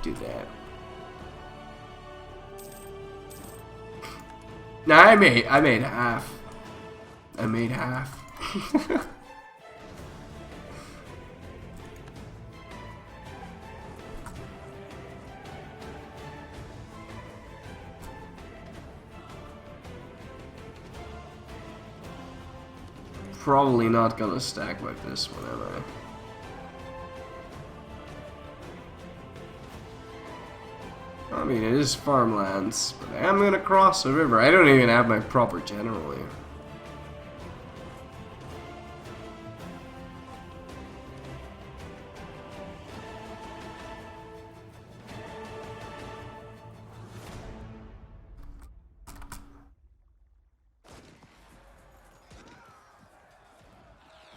do that. No, I made half. I made half. Probably not gonna stack like this one, am I? I mean, it is farmlands, but I am gonna cross a river. I don't even have my proper general here.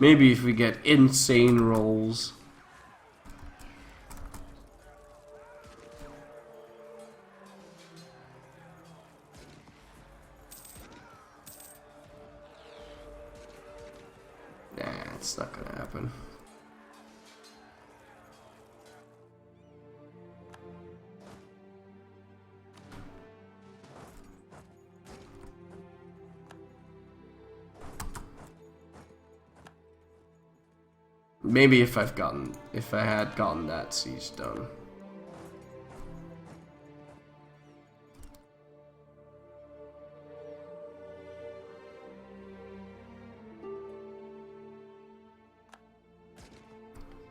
Maybe if we get insane rolls. Nah, it's not gonna happen. Maybe if I had gotten that siege done.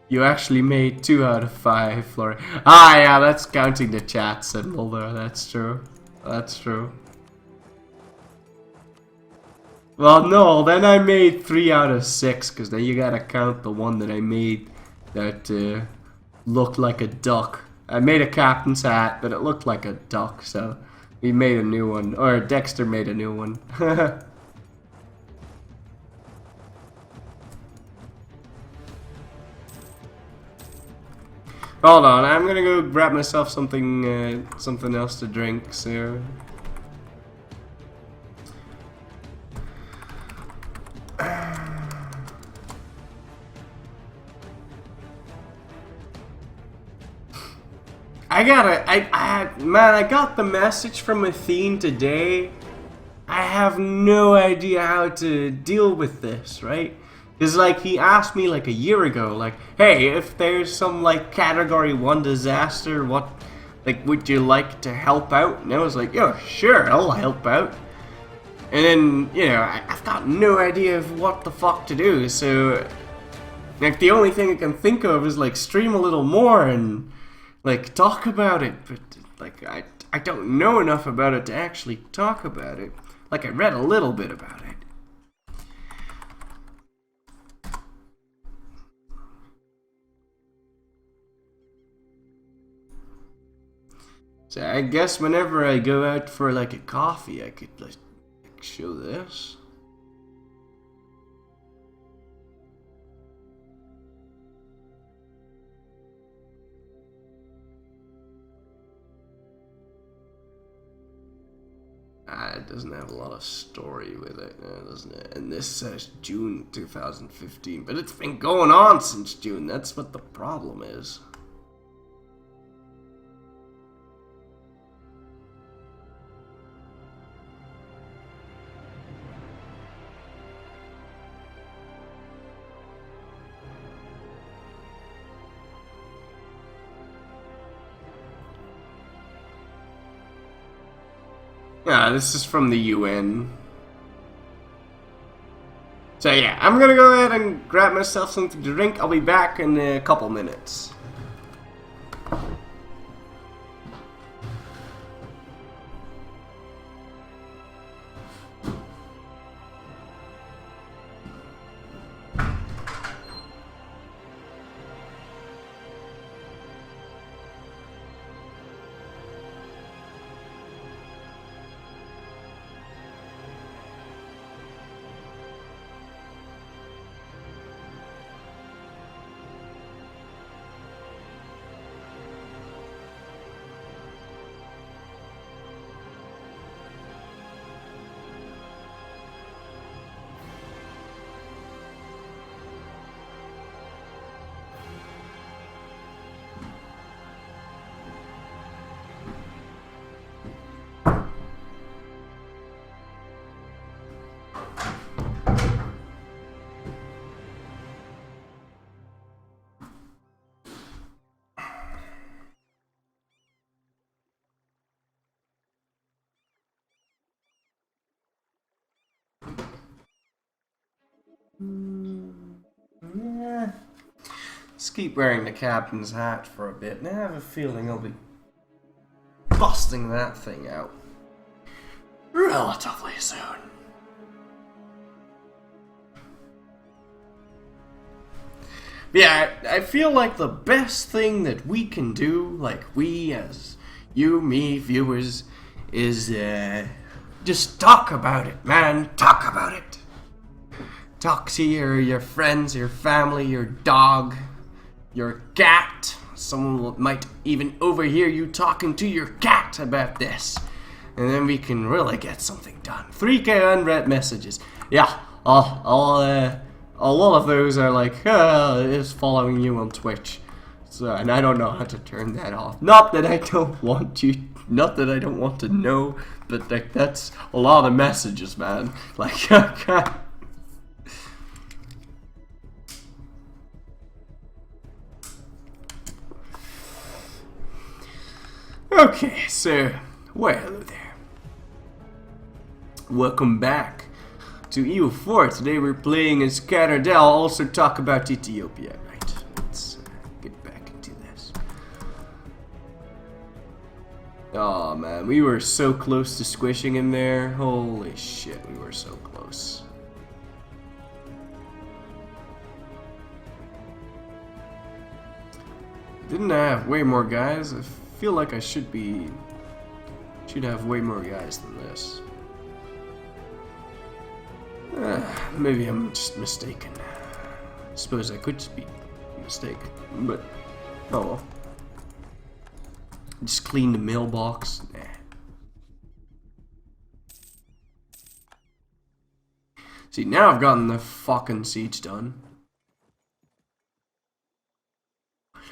You actually made 2 out of 5, Florry. Ah, yeah, that's counting the chat symbol there. That's true. That's true. Well, no, then I made 3 out of 6, because then you gotta count the one that I made that looked like a duck. I made a captain's hat, but it looked like a duck, so we made a new one. Or Dexter made a new one. Hold on, I'm gonna go grab myself something, something else to drink, so... Man, I got the message from Athene today. I have no idea how to deal with this, right? Because, like, he asked me, like, a year ago, like, hey, if there's some, like, Category 1 disaster, what, like, would you like to help out? And I was like, yo, sure, I'll help out. And then, you know, I've got no idea of what the fuck to do, so, like, the only thing I can think of is, like, stream a little more and, like, talk about it, but, like, I don't know enough about it to actually talk about it. Like, I read a little bit about it. So I guess whenever I go out for, like, a coffee, I could, like, show this. It doesn't have a lot of story with it, doesn't it? And this says June 2015, but it's been going on since June. That's what the problem is. Yeah, this is from the UN. So yeah, I'm gonna go ahead and grab myself something to drink. I'll be back in a couple minutes. Yeah. Let's keep wearing the captain's hat for a bit, and I have a feeling I'll be busting that thing out relatively soon. Yeah, I feel like the best thing that we can do, like we as you, me, viewers, is just talk about it, man. Talk about it. Talk to your friends, your family, your dog, your cat. Someone might even overhear you talking to your cat about this. And then we can really get something done. 3K unread messages. Yeah, a lot of those are like, is following you on Twitch. So, and I don't know how to turn that off. Not that I don't want you, not that I don't want to know, but like, that's a lot of messages, man. Like, okay, so, well, hello there. Welcome back to EU4. Today we're playing as Catardell. Also talk about Ethiopia. Right, let's get back into this. Oh man, we were so close to squishing him there. Holy shit, we were so close. Didn't I have way more guys? I feel like I should have way more guys than this. Maybe I'm just mistaken. I suppose I could just be mistaken, but oh well. Just clean the mailbox. Nah. See, now I've gotten the fucking siege done.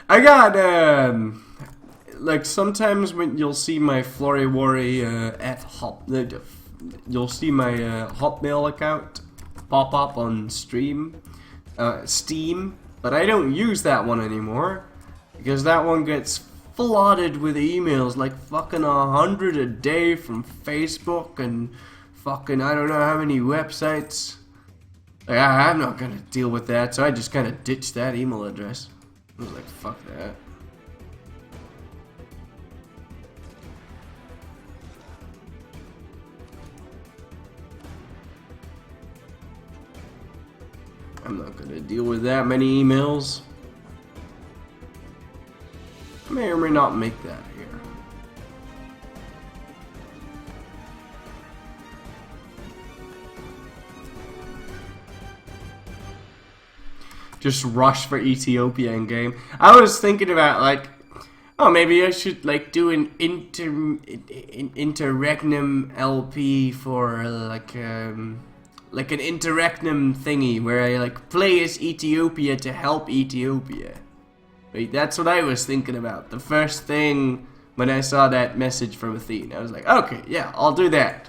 I got like sometimes when you'll see my Florryworry you'll see my Hotmail account pop up on Steam, but I don't use that one anymore because that one gets flooded with emails, like fucking 100 a day from Facebook and fucking I don't know how many websites. Like, I'm not gonna deal with that, so I just kind of ditched that email address. I was like, fuck that. I'm not gonna deal with that many emails. I may or may not make that here. Just rush for Ethiopia in game. I was thinking about like, oh, maybe I should like do an interregnum LP for like an interregnum thingy where I like play as Ethiopia to help Ethiopia. Right, that's what I was thinking about. The first thing when I saw that message from Athene, I was like, okay, yeah, I'll do that.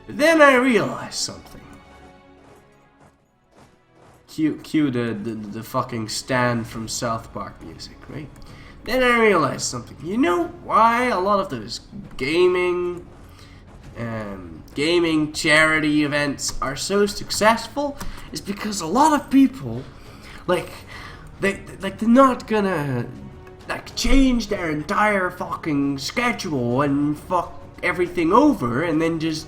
But then I realized something. Cue the fucking Stan from South Park music, right? Then I realized something. You know why a lot of those gaming charity events are so successful? Is because a lot of people, like, they're not gonna like change their entire fucking schedule and fuck everything over and then just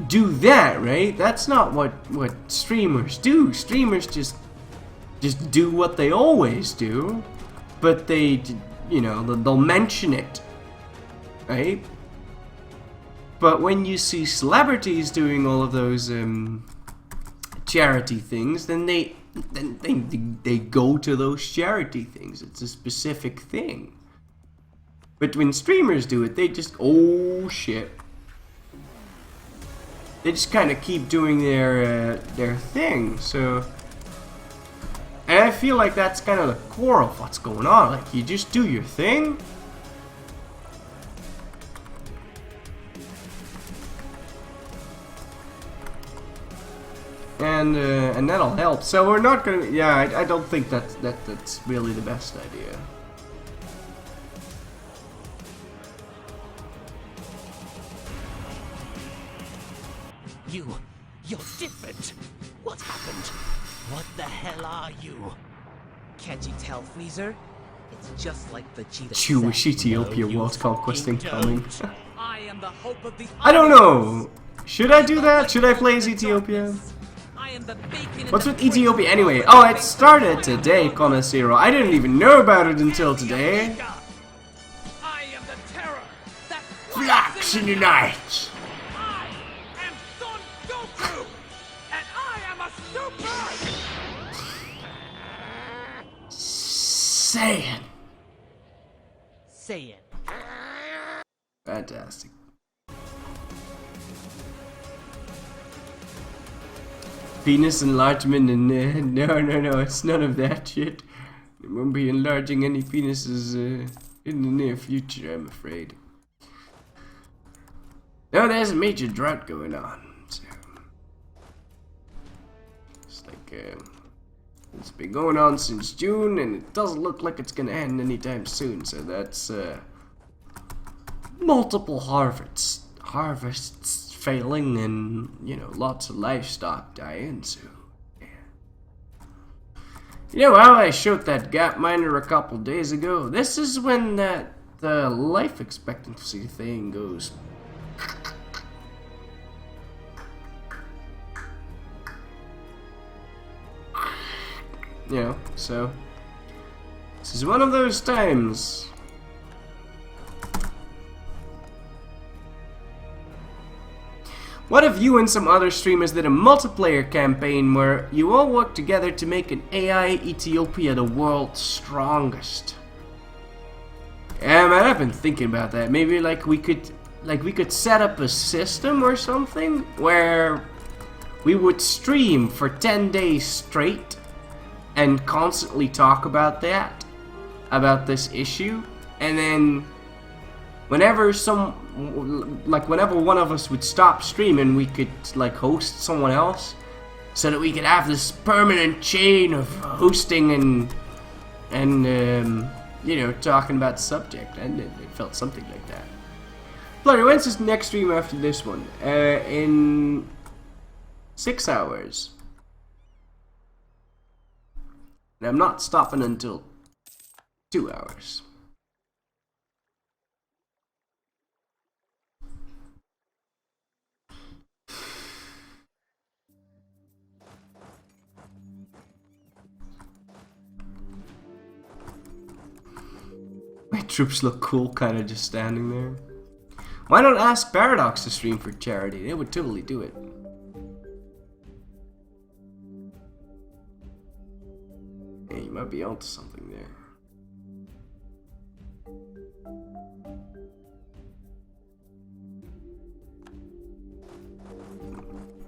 do that, right? That's not what streamers do. Streamers just do what they always do, but they, you know, they'll mention it, right? But when you see celebrities doing all of those charity things, then they go to those charity things. It's a specific thing. But when streamers do it, they just, oh shit. They just kind of keep doing their thing, so... And I feel like that's kind of the core of what's going on. Like, you just do your thing. And that'll help. So we're not gonna... Yeah, I don't think that's really the best idea. You're different. What happened? What the hell are you? Can't you tell, Freezer? It's just like the cheetah Jewish said. Ethiopia No, world conquesting you coming. don't. I am the hope of the I don't universe. know. Should I do that? Should I play as Ethiopia? I am the bacon in What's the with Ethiopia freezer. anyway? Oh, it started today, Conocero. I didn't even know about it until today. I am the terror that Flax in the night. I am Son Goku, and I am a super. Saiyan. Saiyan. Fantastic. Penis enlargement and no, it's none of that shit. We won't be enlarging any penises in the near future, I'm afraid. No, there's a major drought going on, so it's like it's been going on since June, and it doesn't look like it's gonna end anytime soon. So that's multiple harvests failing, and you know, lots of livestock dying. So yeah. You know how I showed that gap miner a couple days ago? This is when the life expectancy thing goes. You know, so this is one of those times. What if you and some other streamers did a multiplayer campaign where you all work together to make an AI Ethiopia the world's strongest? Yeah, man, I've been thinking about that. Maybe like we could set up a system or something where we would stream for 10 days straight and constantly talk about this issue, and then whenever whenever one of us would stop streaming, we could like host someone else, so that we could have this permanent chain of hosting and you know, talking about the subject, and it felt something like that. Flurry, when's this next stream after this one? In 6 hours. And I'm not stopping until 2 hours. My troops look cool, kind of just standing there. Why not ask Paradox to stream for charity? They would totally do it. Hey, you might be onto something there.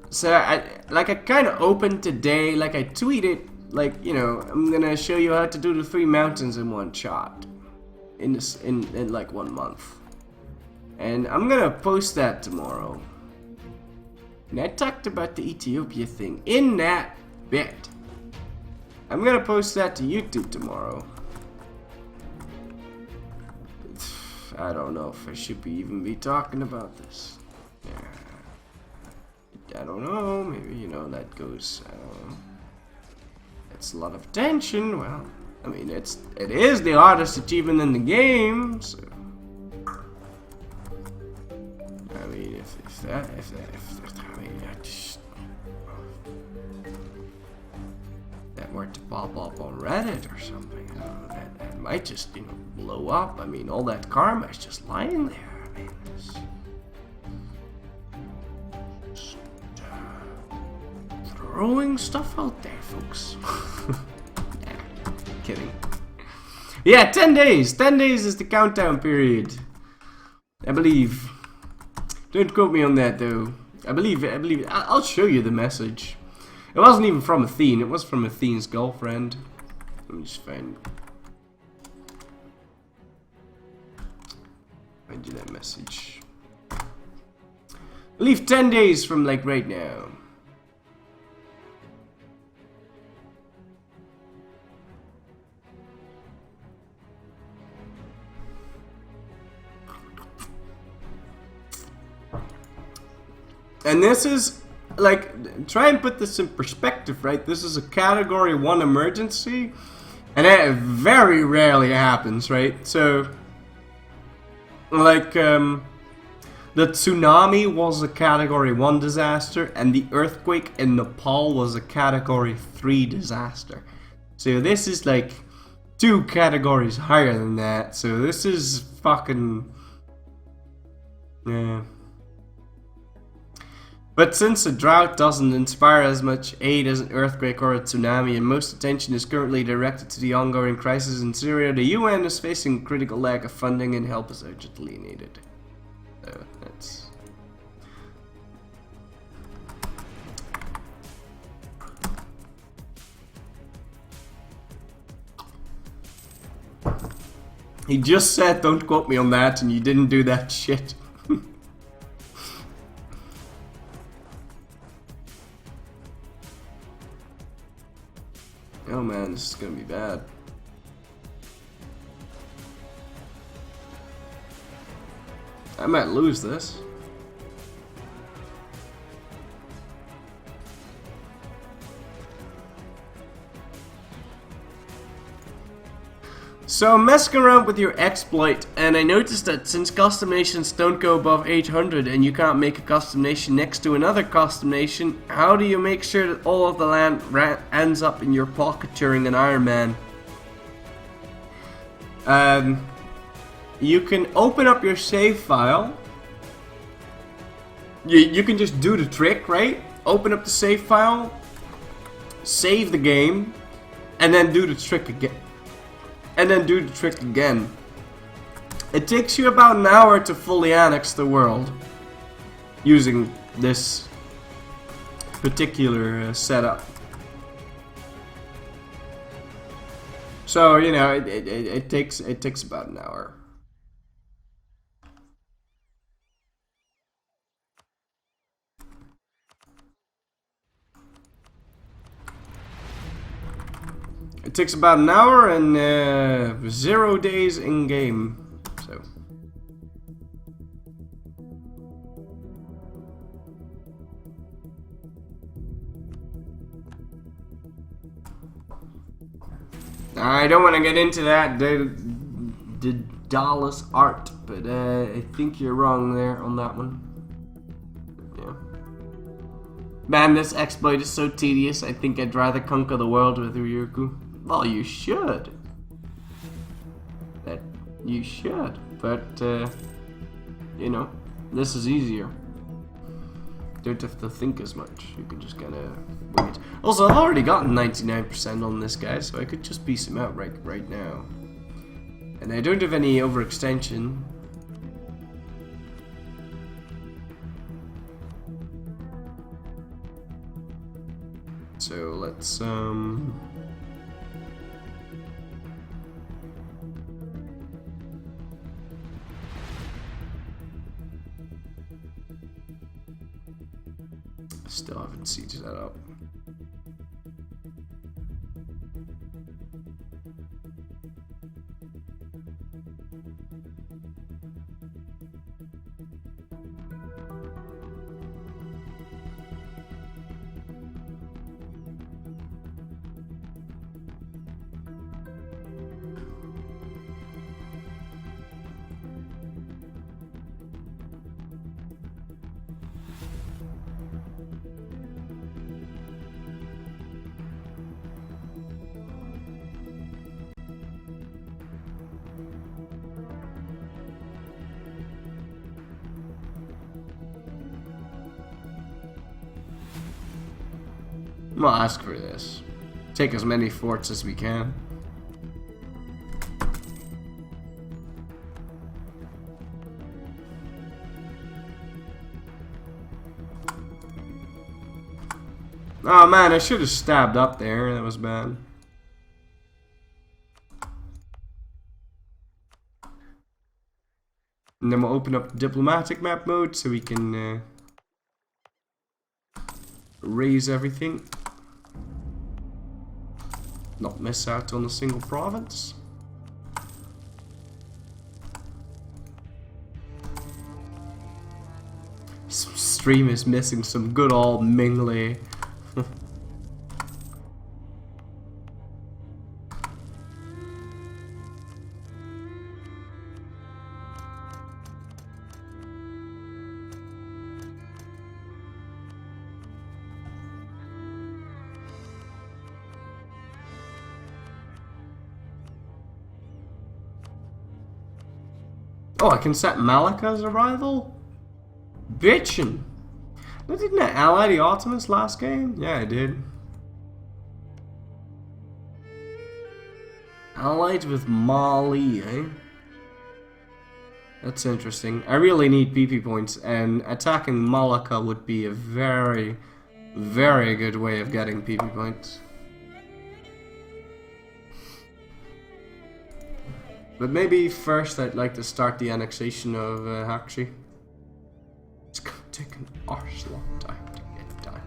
So I kind of opened today, like I tweeted, like, you know, I'm gonna show you how to do the 3 mountains in one shot in like 1 month, and I'm gonna post that tomorrow. And I talked about the Ethiopia thing in that bit. I'm gonna post that to YouTube tomorrow. I don't know if I should even be talking about this. I don't know, maybe, you know, that goes, I don't know. It's a lot of attention. Well, I mean, it is the hardest achievement in the game, so I mean, if that I mean, that were to pop up on Reddit or something, that might just, you know, blow up. I mean, all that karma is just lying there. I mean, it's throwing stuff out there, folks. Nah, kidding. Yeah, 10 days. 10 days is the countdown period, I believe. Don't quote me on that, though. I believe it. I'll show you the message. It wasn't even from Athene. It was from Athene's girlfriend. Let me just find you that message. I believe 10 days from like right now. And this is like, try and put this in perspective, right? This is a Category 1 emergency, and it very rarely happens, right? So, like, the tsunami was a Category 1 disaster, and the earthquake in Nepal was a Category 3 disaster. So this is like 2 categories higher than that, so this is fucking... yeah. But since a drought doesn't inspire as much aid as an earthquake or a tsunami, and most attention is currently directed to the ongoing crisis in Syria, the UN is facing a critical lack of funding and help is urgently needed. So that's... He just said don't quote me on that, and you didn't do that shit. Oh man, this is gonna be bad. I might lose this. So I'm messing around with your exploit, and I noticed that since custom nations don't go above 800 and you can't make a custom nation next to another custom nation, how do you make sure that all of the land ends up in your pocket during an Iron Man? You can open up your save file. You can just do the trick, right? Open up the save file, save the game, and then do the trick again. And then do the trick again. It takes you about an hour to fully annex the world using this particular setup. So, you know, it takes about an hour. It takes about an hour and 0 days in game. So I don't want to get into that the Dallas art, but I think you're wrong there on that one. Yeah. Man, this exploit is so tedious. I think I'd rather conquer the world with Ryuku. Well, you should. That you should, but you know, this is easier. Don't have to think as much. You can just kind of wing it. Also, I've already gotten 99% on this guy, so I could just piece him out right now. And I don't have any overextension. So let's still haven't sieged that up. We'll ask for this. Take as many forts as we can. Oh man, I should have stabbed up there. That was bad. And then we'll open up the diplomatic map mode so we can raise everything. Not miss out on a single province. stream is missing some good old Mingley. Oh, I can set Malika as a rival? Bitchin'. Didn't I ally the Ottomans last game? Yeah, I did. Allied with Mali, eh? That's interesting. I really need PP points, and attacking Malika would be a very, very good way of getting PP points. But maybe first I'd like to start the annexation of Hakshi. It's gonna take an arse long time to get done.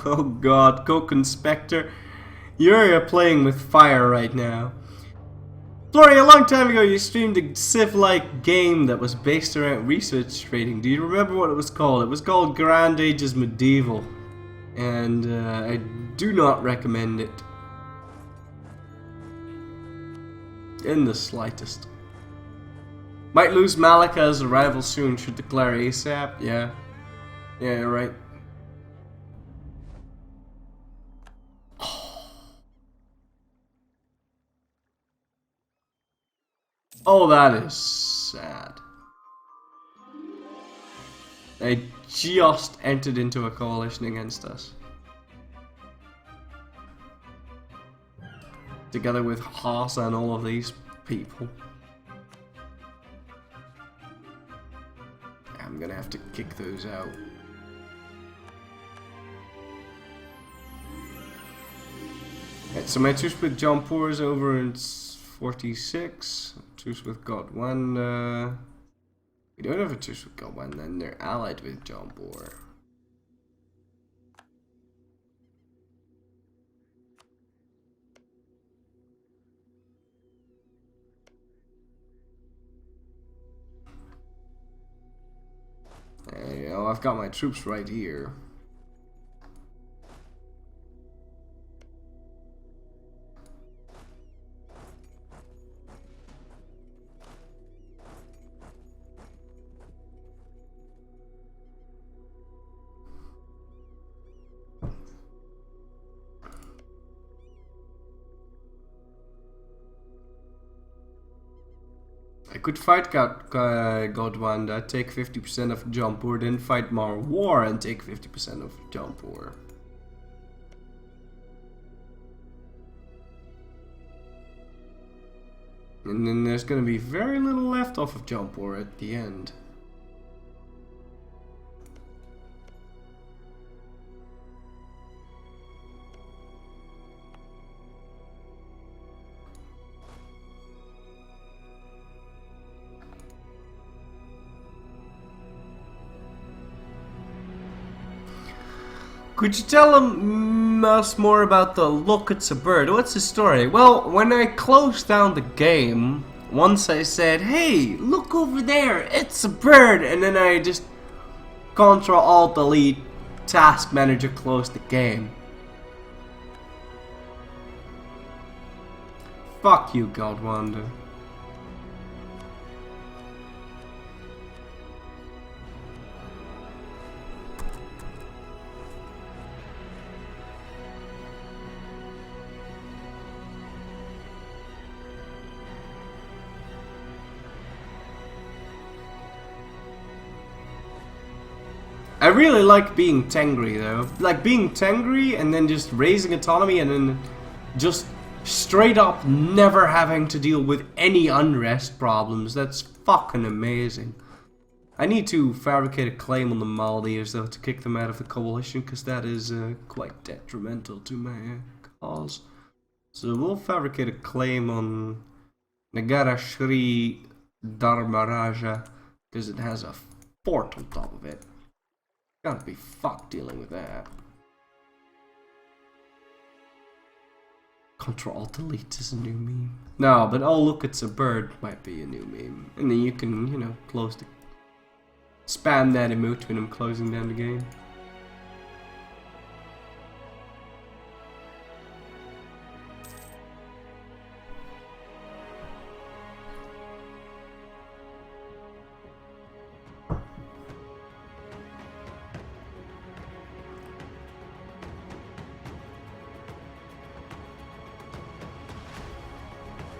Oh god, co-conspector. You're playing with fire right now. Florry, a long time ago you streamed a Civ-like game that was based around research trading. Do you remember what it was called? It was called Grand Ages Medieval. And I do not recommend it. In the slightest. Might lose Malika as a rival soon, should declare ASAP. Yeah. Yeah, right. Oh, that is sad. They just entered into a coalition against us. Together with Haas and all of these people. I'm gonna have to kick those out. Right, so my truce with Jampur is over in 46. Truce with Godwan. We don't have a truce with Godwan, then they're allied with Jampur. There you go, I've got my troops right here. I could fight Godwanda, take 50% of Jampur, then fight Marwar and take 50% of Jampur. And then there's gonna be very little left off of Jampur at the end. Could you tell us more about the look, it's a bird? What's the story? Well, when I closed down the game, once I said, hey, look over there, it's a bird, and then I just Ctrl-Alt-Delete, Task Manager, closed the game. Fuck you, Godwanda. I really like being Tengri though. Like being Tengri and then just raising autonomy and then just straight up never having to deal with any unrest problems. That's fucking amazing. I need to fabricate a claim on the Maldives though to kick them out of the coalition because that is quite detrimental to my cause. So we'll fabricate a claim on Nagara Shri Dharmaraja, because it has a fort on top of it. Gotta be fucked dealing with that. Ctrl-Alt-Delete is a new meme. No, but oh look, it's a bird might be a new meme. And then you can, you know, close the... spam that emote when I'm closing down the game.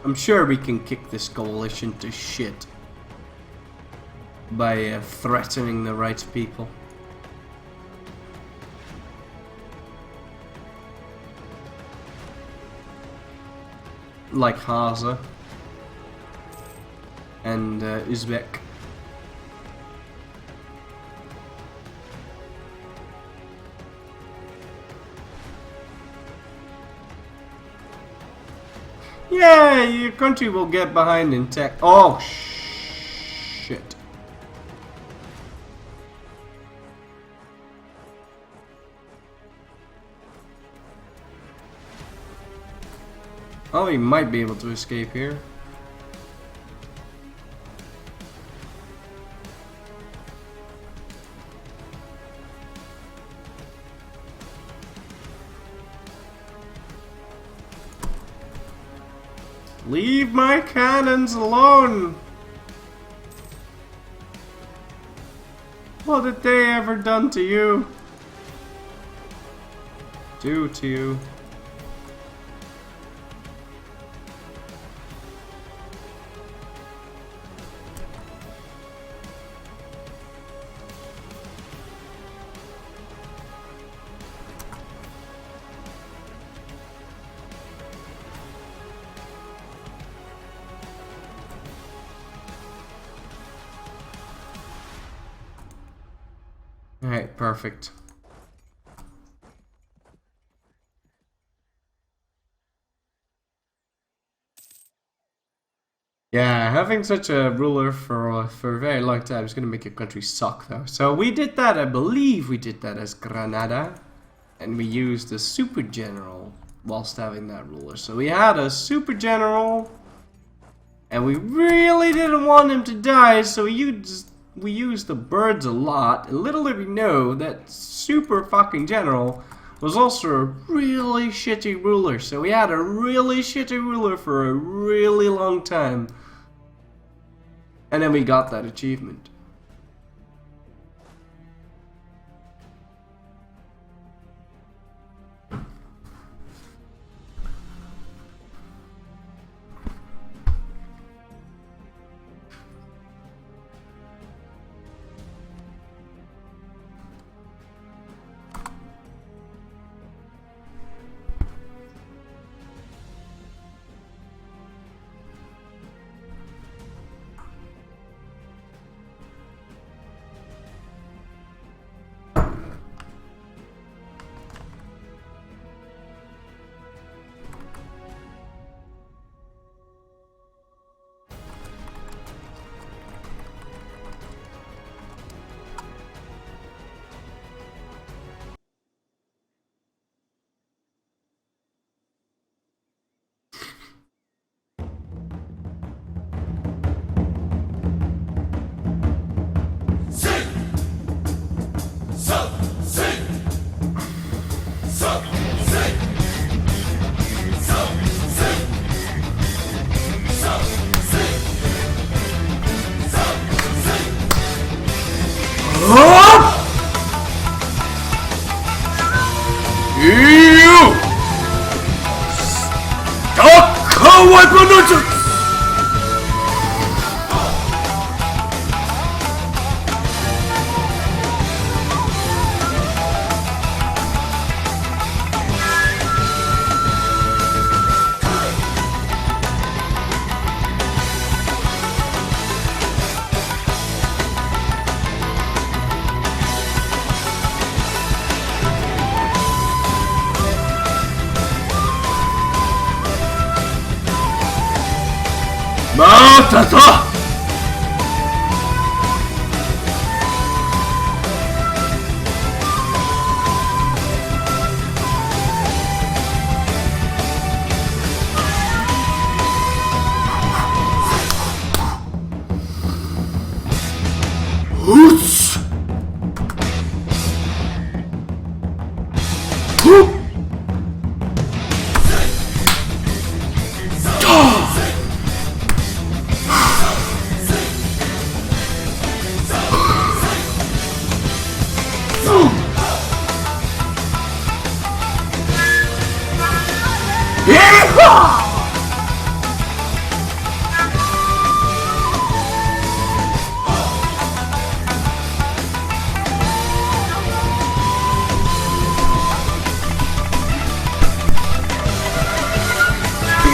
I'm sure we can kick this coalition to shit by threatening the right people. Like Haza and Uzbek. Yeah, your country will get behind in tech. Oh, shit. Oh, he might be able to escape here. Leave my cannons alone! What had they ever done to you? Do to you? Alright, perfect. Yeah, having such a ruler for a very long time is gonna make your country suck though. So we did that, I believe we did that as Granada. And we used a super general whilst having that ruler. So we had a super general and we really didn't want him to die, so we used the birds a lot. And little did we know that super fucking general was also a really shitty ruler. So we had a really shitty ruler for a really long time. And then we got that achievement. Matata!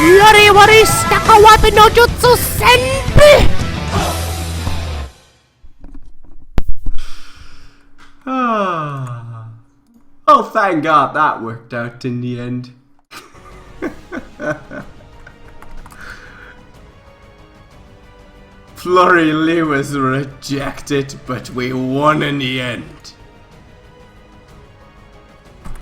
Florryworry Stakawabi no Jutsu Senpai! Ah. Oh, thank God that worked out in the end. Florry Lee was rejected, but we won in the end.